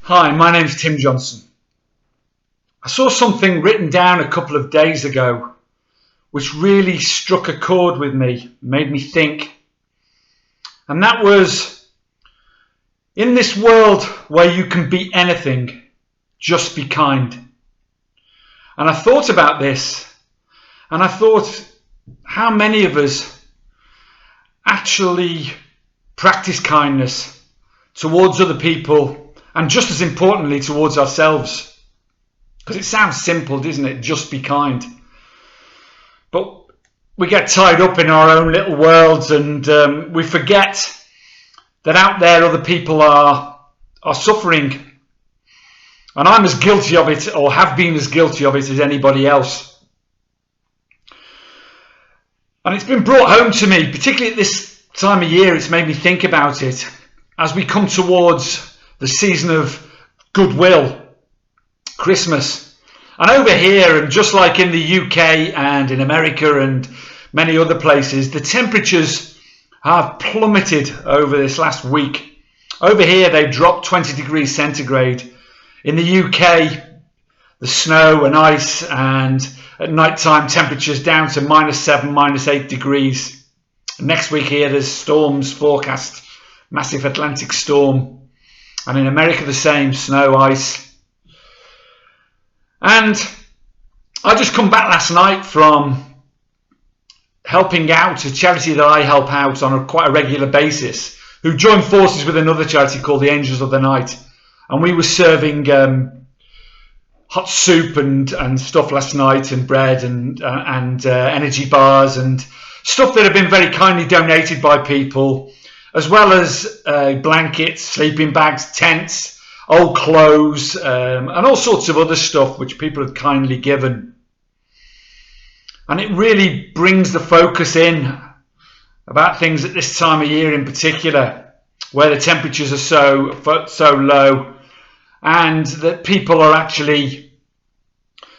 Hi, my name's Tim Johnson. I saw something written down a couple of days ago which really struck a chord with me, made me think. And that was, in this world where you can be anything, just be kind. And I thought about this, and I thought, how many of us actually practice kindness towards other people, and just as importantly towards ourselves? Because it sounds simple, doesn't it? Just be kind. But we get tied up in our own little worlds, and we forget that out there other people are suffering. And I'm as guilty of it, or have been as guilty of it, as anybody else. And it's been brought home to me, particularly at this time of year. It's made me think about it as we come towards the season of goodwill, Christmas. And over here, and just like in the UK and in America and many other places, the temperatures have plummeted over this last week. Over here, they've dropped 20 degrees centigrade. In the UK, the snow and ice, and at night time temperatures down to -7, -8 degrees. Next week here, there's storms forecast, massive Atlantic storm. And in America, the same, snow, ice. And I just come back last night from helping out a charity that I help out on quite a regular basis, who joined forces with another charity called the Angels of the Night. And we were serving hot soup and stuff last night, and bread and energy bars and stuff that had been very kindly donated by people, as well as blankets, sleeping bags, tents, old clothes, and all sorts of other stuff which people had kindly given. And it really brings the focus in about things at this time of year in particular, where the temperatures are so low, and that people are actually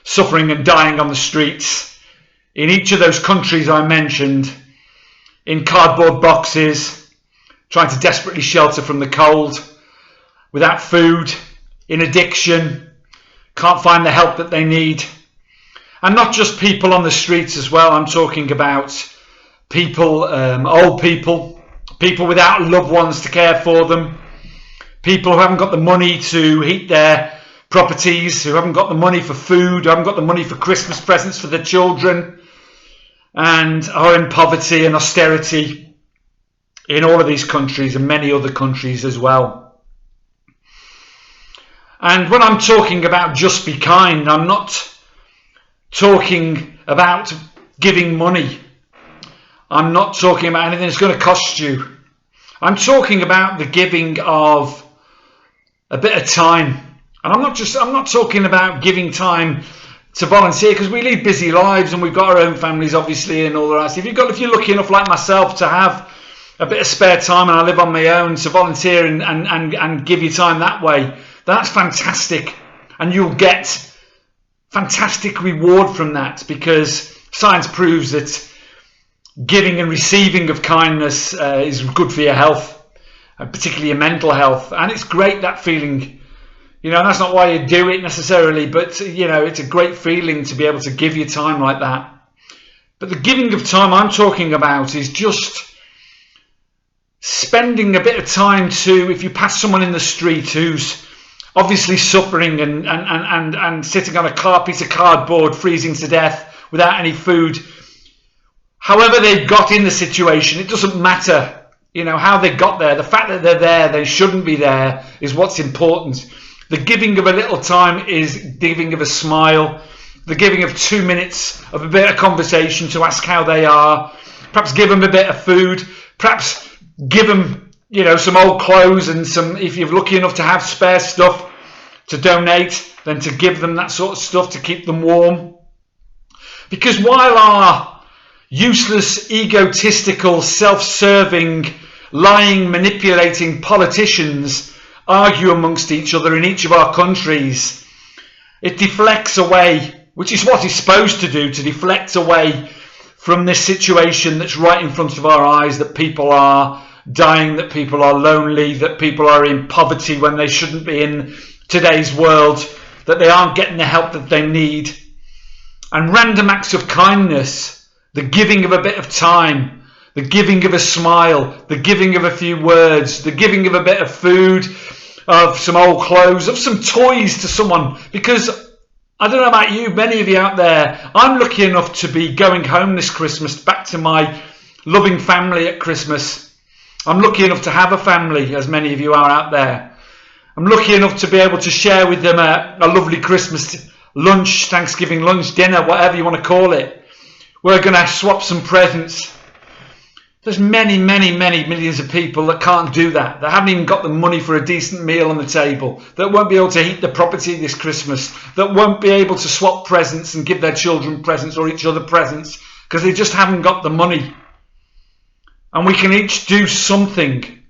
suffering and dying on the streets in each of those countries I mentioned, in cardboard boxes, trying to desperately shelter from the cold, without food, in addiction, can't find the help that they need. And not just people on the streets as well. I'm talking about people, old people, people without loved ones to care for them, people who haven't got the money to heat their properties, who haven't got the money for food, who haven't got the money for Christmas presents for their children, and are in poverty and austerity in all of these countries and many other countries as well. And when I'm talking about just be kind, I'm not talking about giving money. I'm not talking about anything that's going to cost you. I'm talking about the giving of a bit of time. And I'm not talking about giving time to volunteer, because we lead busy lives and we've got our own families obviously and all the rest. If you're lucky enough like myself to have a bit of spare time, and I live on my own, to volunteer and give your time that way, that's fantastic, and you'll get fantastic reward from that, because science proves that giving and receiving of kindness is good for your health, and particularly your mental health. And it's great, that feeling. That's not why you do it necessarily, but it's a great feeling to be able to give your time like that. But the giving of time I'm talking about is just spending a bit of time to, if you pass someone in the street who's obviously suffering and sitting on a piece of cardboard, freezing to death without any food, however they got in the situation, it doesn't matter, how they got there. The fact that they're there, they shouldn't be there, is what's important. The giving of a little time is giving of a smile, the giving of 2 minutes of a bit of conversation to ask how they are, perhaps give them a bit of food, perhaps give them some old clothes, and some, if you're lucky enough to have spare stuff to donate, then to give them that sort of stuff to keep them warm. Because while our useless, egotistical, self-serving, lying, manipulating politicians argue amongst each other in each of our countries, it deflects away, which is what it's supposed to do, to deflect away from this situation that's right in front of our eyes, that people are dying, that people are lonely, that people are in poverty when they shouldn't be in today's world, that they aren't getting the help that they need. And random acts of kindness, the giving of a bit of time, the giving of a smile, the giving of a few words, the giving of a bit of food, of some old clothes, of some toys to someone. Because I don't know about you, many of you out there, I'm lucky enough to be going home this Christmas, back to my loving family at Christmas. I'm lucky enough to have a family, as many of you are out there. I'm lucky enough to be able to share with them a lovely Christmas lunch, Thanksgiving lunch, dinner, whatever you want to call it. We're going to swap some presents. There's many, many, many millions of people that can't do that. They haven't even got the money for a decent meal on the table, that won't be able to heat the property this Christmas, that won't be able to swap presents and give their children presents or each other presents because they just haven't got the money. And we can each do something,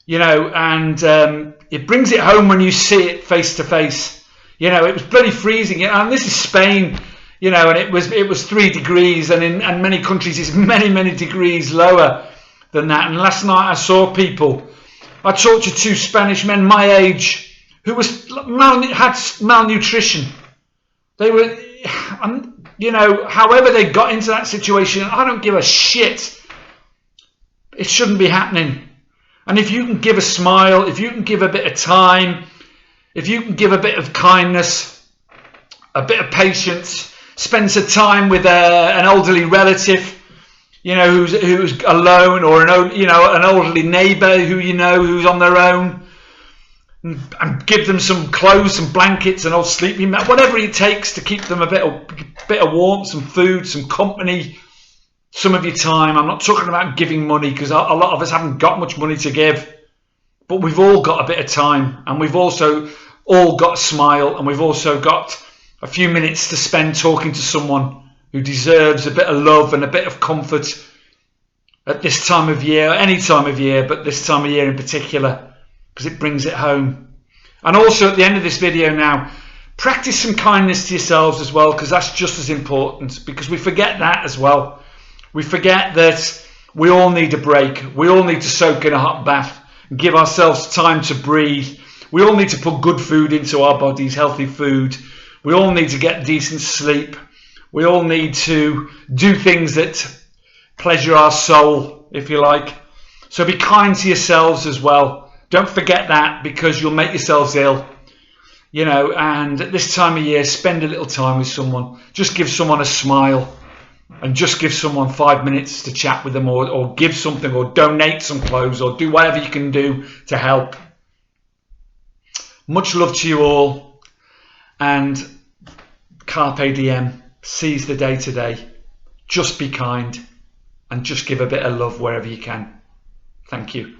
you know, and it brings it home when you see it face to face. You know, it was bloody freezing, and this is Spain. You know, and it was 3 degrees, and in many countries it's many, many degrees lower than that. And last night I saw people. I talked to 2 Spanish men my age who had malnutrition. They were, you know, however they got into that situation, I don't give a shit. It shouldn't be happening. And if you can give a smile, if you can give a bit of time, if you can give a bit of kindness, a bit of patience, spend some time with an elderly relative, you know, who's alone, or an elderly neighbour who you know who's on their own, and give them some clothes, some blankets, an old sleeping mat, whatever it takes to keep them a bit of warmth, some food, some company, some of your time. I'm not talking about giving money, because a lot of us haven't got much money to give, but we've all got a bit of time, and we've also all got a smile, and we've also got a few minutes to spend talking to someone who deserves a bit of love and a bit of comfort at this time of year, any time of year, but this time of year in particular, because it brings it home. And also at the end of this video now, practice some kindness to yourselves as well, because that's just as important, because we forget that as well. We forget that we all need a break. We all need to soak in a hot bath and give ourselves time to breathe. We all need to put good food into our bodies, healthy food. We all need to get decent sleep. We all need to do things that pleasure our soul, if you like. So be kind to yourselves as well. Don't forget that, because you'll make yourselves ill. You know, and at this time of year, spend a little time with someone. Just give someone a smile, and just give someone 5 minutes to chat with them, or give something, or donate some clothes, or do whatever you can do to help. Much love to you all, and Carpe Diem, seize the day today. Just be kind, and just give a bit of love wherever you can. Thank you.